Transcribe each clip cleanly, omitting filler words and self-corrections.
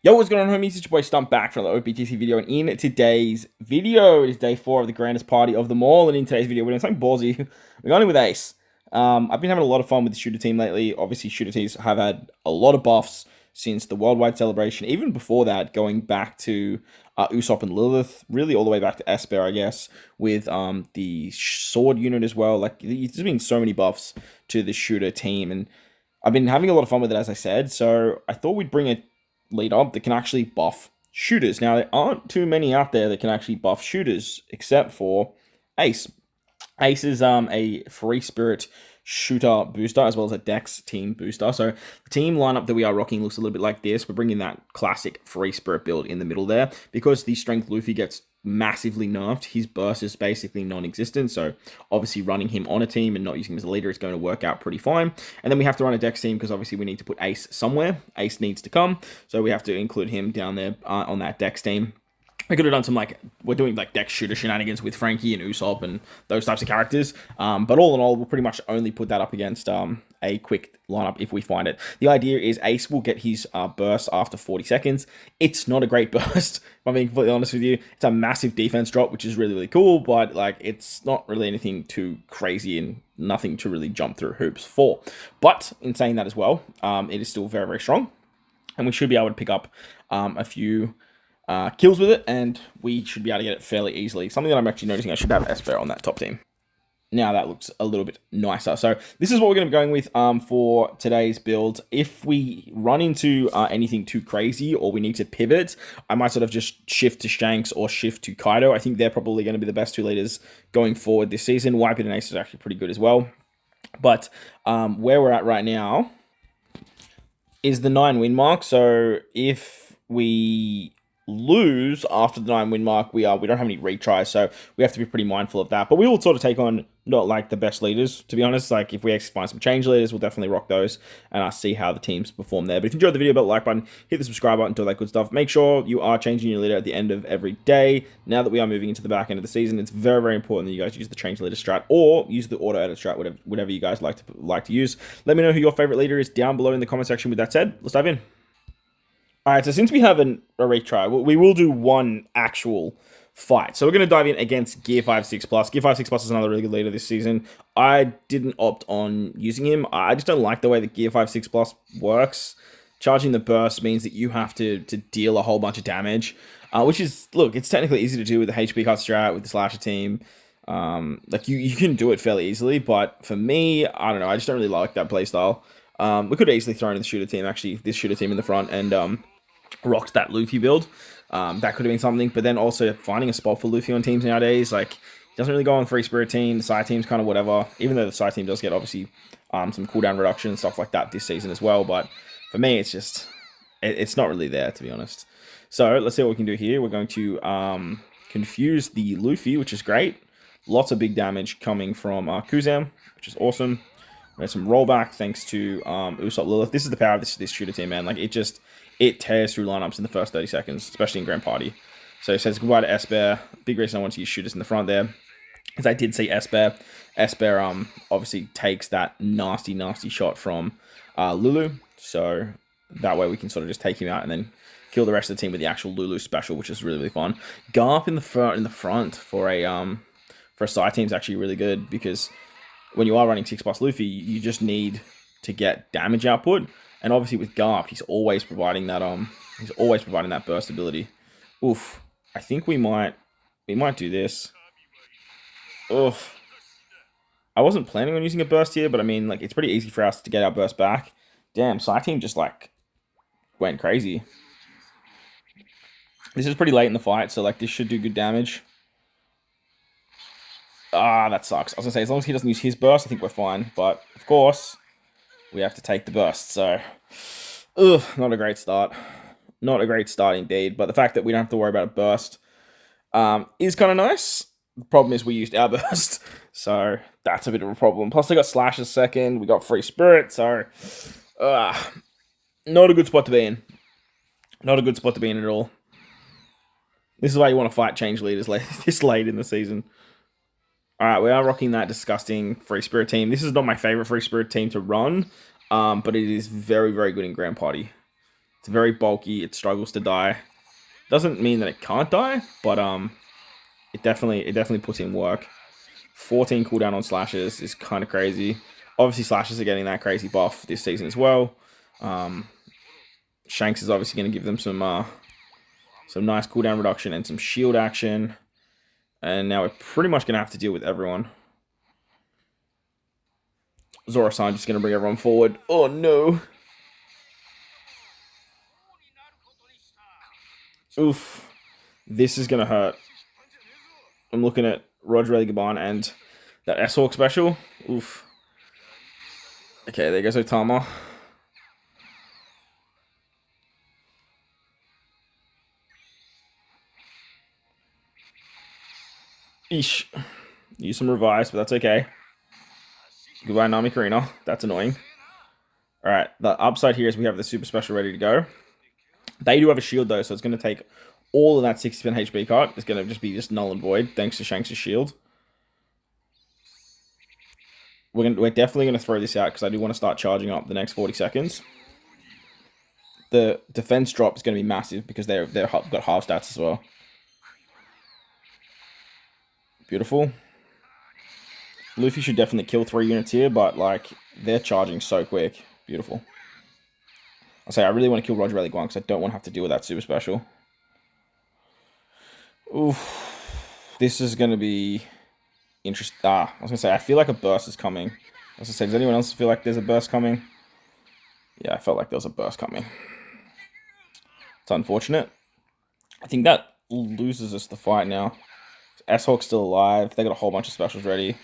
Yo, what's going on, homies? It's your boy Stump back from the OPTC video, and in today's video, it is day 4 of the grandest party of them all, and in today's video, we're doing something ballsy. We're going in with Ace. I've been having a lot of fun with the shooter team lately. Obviously, shooter teams have had a lot of buffs since the worldwide celebration, even before that, going back to Usopp and Lilith, really all the way back to Esper, I guess, with the sword unit as well. Like, there's been so many buffs to the shooter team, and I've been having a lot of fun with it, as I said, so I thought we'd bring a leader that can actually buff shooters. Now, there aren't too many out there that can actually buff shooters, except for Ace. Ace is a free spirit shooter booster, as well as a dex team booster. So the team lineup that we are rocking looks a little bit like this. We're bringing that classic free spirit build in the middle there. Because the strength Luffy gets massively nerfed, his burst is basically non-existent, so obviously running him on a team and not using him as a leader is going to work out pretty fine. And then we have to run a dex team because obviously we need to put Ace somewhere. Ace needs to come, so we have to include him down there on that dex team. We could have done some, we're doing dex shooter shenanigans with Frankie and Usopp and those types of characters. But all in all, we'll pretty much only put that up against a quick lineup if we find it. The idea is Ace will get his burst after 40 seconds. It's not a great burst, if I'm being completely honest with you. It's a massive defense drop, which is really, really cool, but it's not really anything too crazy and nothing to really jump through hoops for. But in saying that as well, it is still very, very strong, and we should be able to pick up a few kills with it, and we should be able to get it fairly easily. Something that I'm actually noticing, I should have Esper on that top team. Now that looks a little bit nicer. So this is what we're going to be going with for today's build. If we run into anything too crazy or we need to pivot, I might sort of just shift to Shanks or shift to Kaido. I think they're probably going to be the best two leaders going forward this season. White and Ace is actually pretty good as well. But where we're at right now is the 9 win mark. So if we lose after the 9 win mark, we don't have any retries, so we have to be pretty mindful of that. But we will sort of take on not the best leaders, to be honest. If we actually find some change leaders, we'll definitely rock those and see how the teams perform there. But if you enjoyed the video, hit the like button, hit the subscribe button, do all that good stuff. Make sure you are changing your leader at the end of every day. Now that we are moving into the back end of the season, it's very, very important that you guys use the change leader strat or use the auto edit strat, whatever you guys like to use. Let me know who your favorite leader is down below in the comment section. With that said, let's dive in. Alright, so since we have a retry, we will do one actual fight. So we're going to dive in against Gear 5-6+. Gear 5-6+ is another really good leader this season. I didn't opt on using him. I just don't like the way that Gear 5-6+ works. Charging the burst means that you have to deal a whole bunch of damage, which is, look, it's technically easy to do with the HP cut strat, with the slasher team. You can do it fairly easily, but for me, I don't know, I just don't really like that playstyle. We could have easily thrown in the shooter team, actually, this shooter team in the front, and rocked that Luffy build. That could have been something, but then also finding a spot for Luffy on teams nowadays, he doesn't really go on free spirit team. The side team's kind of whatever, even though the side team does get obviously some cooldown reduction and stuff like that this season as well. But for me, it's just it's not really there, to be honest. So let's see what we can do here. We're going to confuse the Luffy, which is great. Lots of big damage coming from Kuzam, which is awesome. We have some rollback thanks to Usopp Lilith. This is the power of this shooter team, man. It tears through lineups in the first 30 seconds, especially in Grand Party. So it says goodbye to Esper. Big reason I want to use shooters in the front there is I did see Esper. Esper obviously takes that nasty, nasty shot from Lulu. So that way we can sort of just take him out and then kill the rest of the team with the actual Lulu special, which is really, really fun. Garp in the front for a side team is actually really good, because when you are running 6+ Luffy, you just need to get damage output. And obviously with Garp, he's always providing that burst ability. Oof. I think we might do this. Oof. I wasn't planning on using a burst here, but I mean, it's pretty easy for us to get our burst back. Damn, side team just went crazy. This is pretty late in the fight, so this should do good damage. Ah, that sucks. I was gonna say, as long as he doesn't use his burst, I think we're fine. But of course, we have to take the burst. So, not a great start. Not a great start indeed. But the fact that we don't have to worry about a burst is kind of nice. The problem is we used our burst, so that's a bit of a problem. Plus, they got Slash a second. We got Free Spirit, so not a good spot to be in. Not a good spot to be in at all. This is why you want to fight change leaders this late in the season. Alright, we are rocking that disgusting Free Spirit team. This is not my favorite Free Spirit team to run, but it is very, very good in Grand Party. It's very bulky. It struggles to die. Doesn't mean that it can't die, but it definitely puts in work. 14 cooldown on slashes is kind of crazy. Obviously, slashes are getting that crazy buff this season as well. Shanks is obviously going to give them some nice cooldown reduction and some shield action. And now we're pretty much going to have to deal with everyone. Zoro-san just going to bring everyone forward. Oh no. Oof. This is going to hurt. I'm looking at Roger Gaban and that S-Hawk special. Oof. Okay, there goes Otama. Eesh. Use some revives, but that's okay. Goodbye, Nami Karina. That's annoying. Alright, the upside here is we have the super special ready to go. They do have a shield though, so it's going to take all of that 60% HP cut. It's going to just be null and void thanks to Shanks' shield. We're definitely going to throw this out because I do want to start charging up the next 40 seconds. The defense drop is going to be massive because they've got half stats as well. Beautiful. Luffy should definitely kill 3 units here, but like they're charging so quick. Beautiful. I'll say I really want to kill Roger Guan because I don't want to have to deal with that super special. Oof. This is going to be interesting. I was going to say, I feel like a burst is coming. I was going to say, does anyone else feel like there's a burst coming? Yeah, I felt like there was a burst coming. It's unfortunate. I think that loses us the fight now. S-Hawk's still alive. They got a whole bunch of specials ready.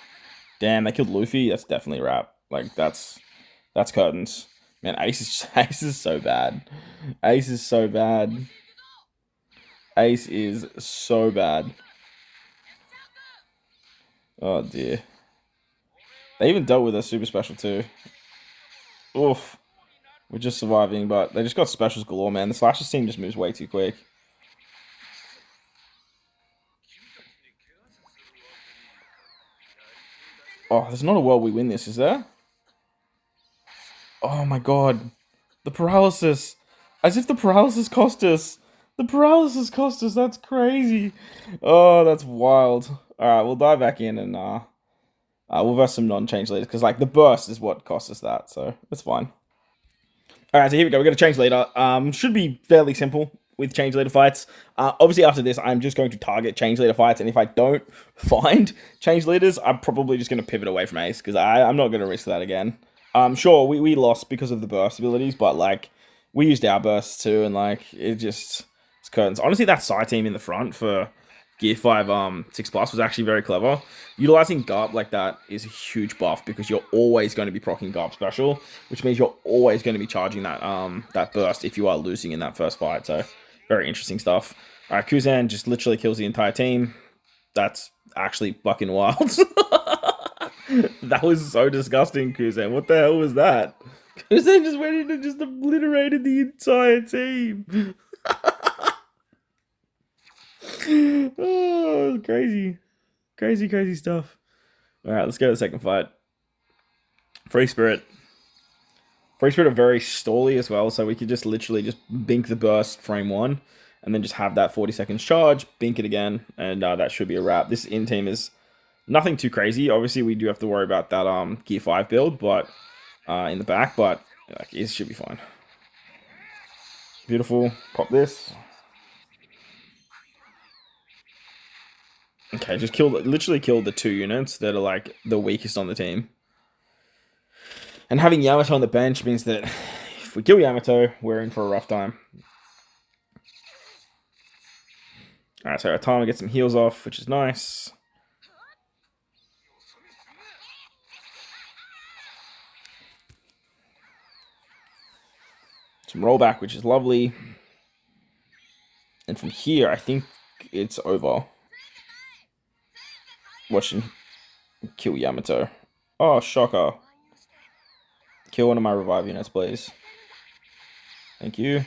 Damn, they killed Luffy. That's definitely a wrap. Like, that's curtains. Man, Ace is so bad. Ace is so bad. Ace is so bad. Oh, dear. They even dealt with a super special, too. Oof. We're just surviving, but they just got specials galore, man. The Slashes team just moves way too quick. Oh, there's not a world we win this, is there? Oh my god. The paralysis. As if the paralysis cost us. The paralysis cost us. That's crazy. Oh, that's wild. Alright, we'll dive back in and we'll verse some non-change leaders. Because, like, the burst is what cost us that. So, it's fine. Alright, so here we go. We're going to change leader. Should be fairly simple with change leader fights. Obviously, after this, I'm just going to target change leader fights. And if I don't find change leaders, I'm probably just going to pivot away from Ace. Because I'm not going to risk that again. Sure, we lost because of the burst abilities, but like we used our bursts too, and like it's curtains. Honestly, that side team in the front for Gear 5 6+ was actually very clever. Utilizing Garp like that is a huge buff because you're always going to be proccing Garp special, which means you're always going to be charging that that burst if you are losing in that first fight. So very interesting stuff. Alright, Kuzan just literally kills the entire team. That's actually fucking wild. That was so disgusting, Kuzan. What the hell was that? Kuzan just went in and just obliterated the entire team. Oh, crazy. Crazy stuff. Alright, let's go to the second fight. Free Spirit. Free Spirit are very stally as well, so we could just literally just bink the burst frame 1, and then just have that 40 seconds charge, bink it again, and that should be a wrap. This in team is nothing too crazy. Obviously, we do have to worry about that Gear 5 build, but in the back, but like, it should be fine. Beautiful. Pop this. Okay, just literally killed the 2 units that are like the weakest on the team. And having Yamato on the bench means that if we kill Yamato, we're in for a rough time. Alright, so our timer gets some heals off, which is nice. Some rollback, which is lovely. And from here, I think it's over. Watch him kill Yamato. Oh, shocker. Kill one of my revive units, please. Thank you.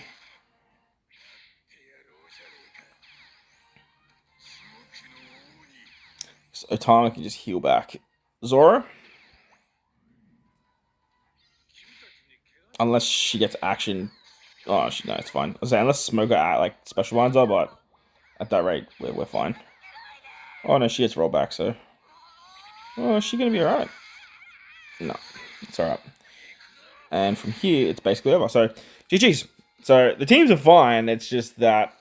So Otama can just heal back. Zoro? Unless she gets action Oh, no, it's fine. I was saying, unless Smoker like special lines are, but at that rate, we're fine. Oh no, she gets rolled back, so. Oh, is she gonna be alright? No, it's alright. And from here, it's basically over. So, GG's. So the teams are fine. It's just that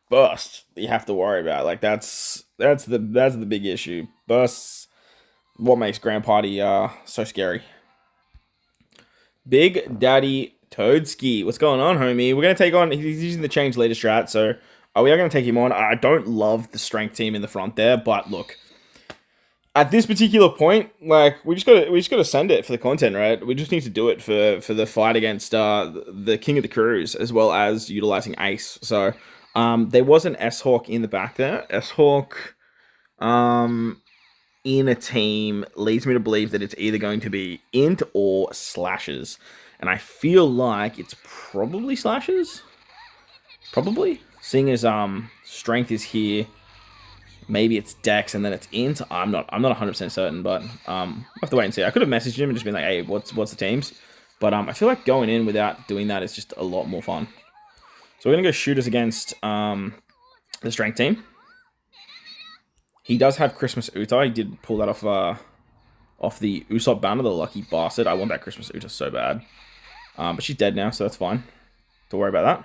burst that you have to worry about. Like that's the big issue. Bursts what makes Grand Party so scary. Big Daddy Toadski. What's going on, homie? We're gonna take on. He's using the change leader strat, so we are gonna take him on. I don't love the strength team in the front there, but look, at this particular point, like we just gotta send it for the content, right? We just need to do it for the fight against the King of the Crews, as well as utilizing Ace. So there was an S-Hawk in the back there. S-Hawk in a team leads me to believe that it's either going to be int or slashes. And I feel like it's probably slashes. Probably. Seeing as strength is here. Maybe it's Dex and then it's int. I'm not 100% certain, but we'll have to wait and see. I could have messaged him and just been like, hey, what's the teams? But I feel like going in without doing that is just a lot more fun. So we're gonna go shooters against the strength team. He does have Christmas Uta. He did pull that off the Usopp banner, the lucky bastard. I want that Christmas Uta so bad. But she's dead now, so that's fine. Don't worry about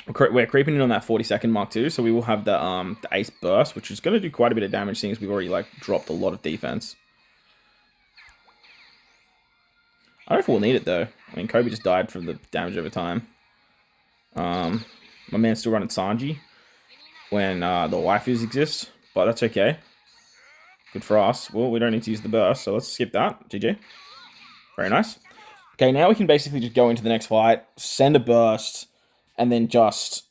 that. We're creeping in on that 40-second mark too, so we will have the Ace Burst, which is going to do quite a bit of damage, seeing as we've already like dropped a lot of defense. I don't know if we'll need it though. I mean, Kobe just died from the damage over time. My man's still running Sanji when the waifus exist, but that's okay. Good for us. Well, we don't need to use the burst, so let's skip that. GG. Very nice. Okay, now we can basically just go into the next fight, send a burst, and then just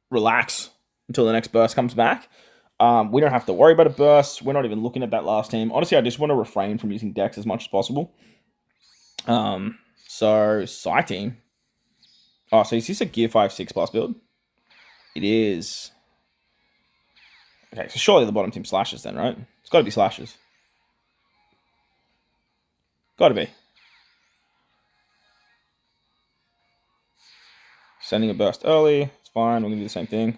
relax until the next burst comes back. We don't have to worry about a burst. We're not even looking at that last team. Honestly, I just want to refrain from using Dex as much as possible. So, Psy team. Oh, so is this a Gear 5 6+ build? It is. Okay, so surely the bottom team slashes then, right? It's got to be slashes. Got to be. Sending a burst early. It's fine. We're going to do the same thing.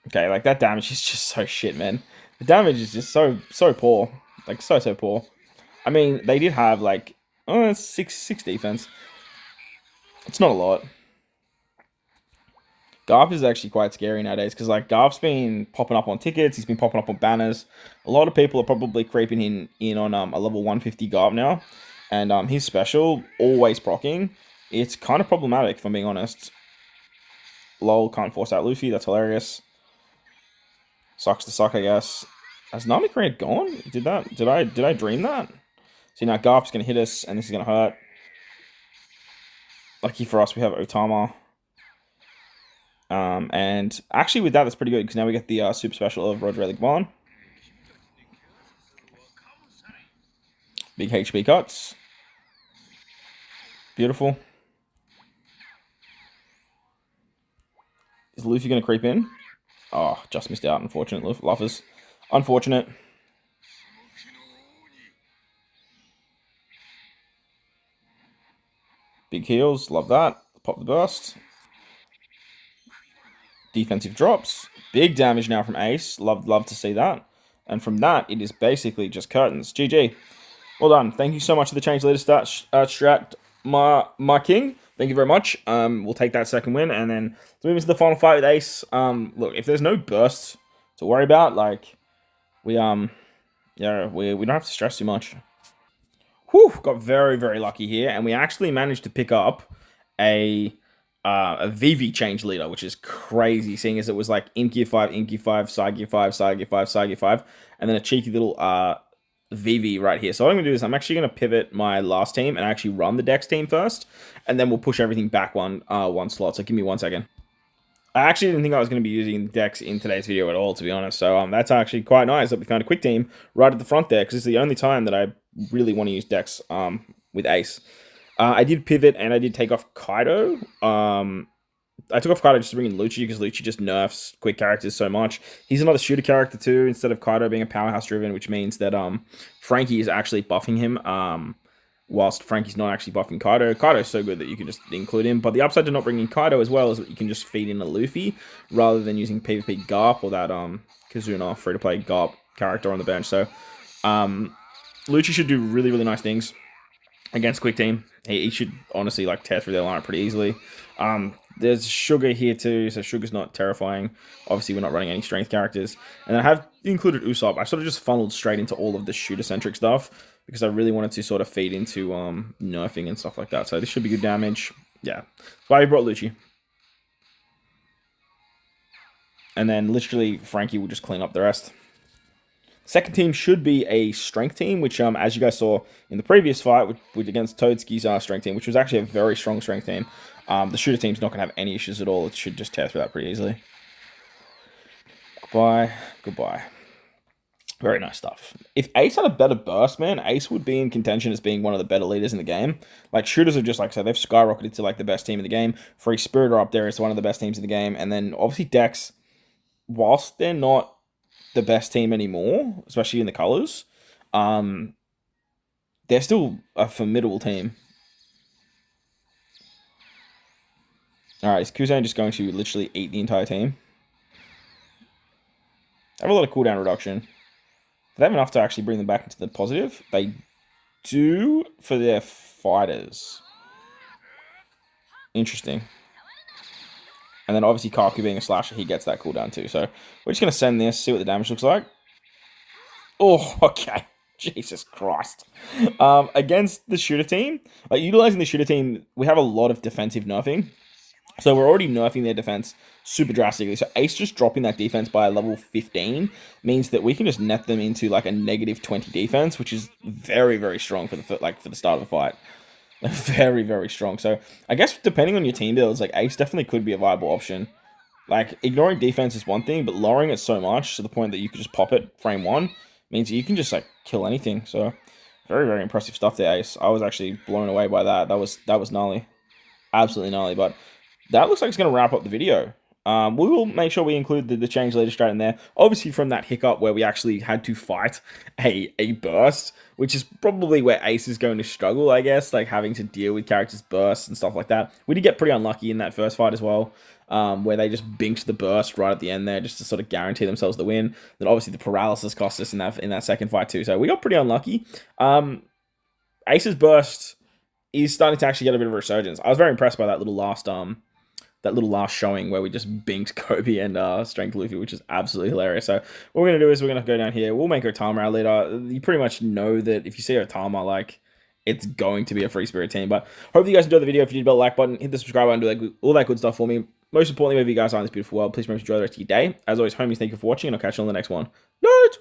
Okay, like that damage is just so shit, man. The damage is just so poor. Like so poor. I mean, they did have like six defense. It's not a lot. Garp is actually quite scary nowadays because like Garp's been popping up on tickets, he's been popping up on banners. A lot of people are probably creeping in on a level 150 Garp now, and his special always proccing. It's kind of problematic if I'm being honest. Lol, can't force out Luffy. That's hilarious. Sucks to suck, I guess. Has Nami Korea gone? Did I dream that? See, now Garp's gonna hit us, and this is gonna hurt. Lucky for us, we have Otama. And actually with that's pretty good, because now we get the super special of Roger Vaughn. Big HP cuts. Beautiful. Is Luffy gonna creep in? Oh, just missed out, unfortunate, Luffers. Unfortunate. Big heals, love that. Pop the burst. Defensive drops. Big damage now from Ace. Love to see that. And from that, it is basically just curtains. GG. Well done. Thank you so much for the change leader strat, my king. Thank you very much. We'll take that second win, and then let's move into the final fight with Ace. Look, if there's no bursts to worry about, like we don't have to stress too much. Whew, got very lucky here, and we actually managed to pick up a VV change leader, which is crazy, seeing as it was like in Gear 5, Side Gear 5, Side Gear 5, Side Gear 5, and then a cheeky little VV right here. So what I'm going to do is I'm actually going to pivot my last team and actually run the Dex team first, and then we'll push everything back one slot. So give me 1 second. I actually didn't think I was going to be using Dex in today's video at all, to be honest. So that's actually quite nice that we found a quick team right at the front there, because it's the only time that I really want to use Dex with Ace. I did pivot and I did take off Kaido I took off Kaido just to bring in Lucci because Lucci just nerfs quick characters so much. He's another shooter character too, instead of Kaido being a powerhouse driven, which means that Frankie is actually buffing him. Whilst Frankie's not actually buffing Kaido. Kaido's so good that you can just include him. But the upside to not bringing Kaido as well is that you can just feed in a Luffy rather than using PvP Garp or that Kazuna free-to-play Garp character on the bench. So Lucci should do really, really nice things against Quick Team. He should honestly like tear through their lineup pretty easily. There's Sugar here too, so Sugar's not terrifying. Obviously, we're not running any strength characters. And I have included Usopp. I sort of just funneled straight into all of the shooter-centric stuff because I really wanted to sort of feed into nerfing and stuff like that. So this should be good damage. Yeah. That's why we brought Lucci. And then literally Frankie will just clean up the rest. Second team should be a strength team, which as you guys saw in the previous fight with against Toadski's strength team, which was actually a very strong strength team. The shooter team's not going to have any issues at all. It should just tear through that pretty easily. Goodbye. Goodbye. Very nice stuff. If Ace had a better burst, man, Ace would be in contention as being one of the better leaders in the game. Like, shooters have just, like I said, they've skyrocketed to, like, the best team in the game. Free Spirit are up there as one of the best teams in the game. And then, obviously, Dex, whilst they're not the best team anymore, especially in the colors, they're still a formidable team. Alright, is Kuzan just going to literally eat the entire team? They have a lot of cooldown reduction. They have enough to actually bring them back into the positive. They do for their fighters. Interesting. And then obviously Kaku being a slasher, he gets that cooldown too. So we're just going to send this, see what the damage looks like. Oh, okay. Jesus Christ. Against the shooter team, like utilizing the shooter team, we have a lot of defensive nerfing. So we're already nerfing their defense super drastically. So Ace just dropping that defense by a level 15 means that we can just net them into like a negative 20 defense, which is very, very strong for the start of the fight. Very, very strong. So I guess depending on your team builds, like Ace definitely could be a viable option. Like ignoring defense is one thing, but lowering it so much to the point that you could just pop it frame one means that you can just like kill anything. So very, very impressive stuff there, Ace. I was actually blown away by that. That was gnarly. Absolutely gnarly. But that looks like it's going to wrap up the video. We will make sure we include the change leader straight in there. Obviously from that hiccup where we actually had to fight a burst, which is probably where Ace is going to struggle, I guess, like having to deal with characters' bursts and stuff like that. We did get pretty unlucky in that first fight as well, where they just binked the burst right at the end there just to sort of guarantee themselves the win. Then obviously the paralysis cost us in that second fight too. So we got pretty unlucky. Ace's burst is starting to actually get a bit of a resurgence. I was very impressed by that little last showing where we just binked Kobe and Strength Luffy, which is absolutely hilarious. So what we're going to do is we're going to go down here. We'll make Otama our leader. You pretty much know that if you see Otama, like, it's going to be a free spirit team. But hope you guys enjoyed the video. If you did, hit the like button, hit the subscribe button, do all that good stuff for me. Most importantly, wherever you guys are in this beautiful world, please remember to enjoy the rest of your day. As always, homies, thank you for watching, and I'll catch you on the next one. Night!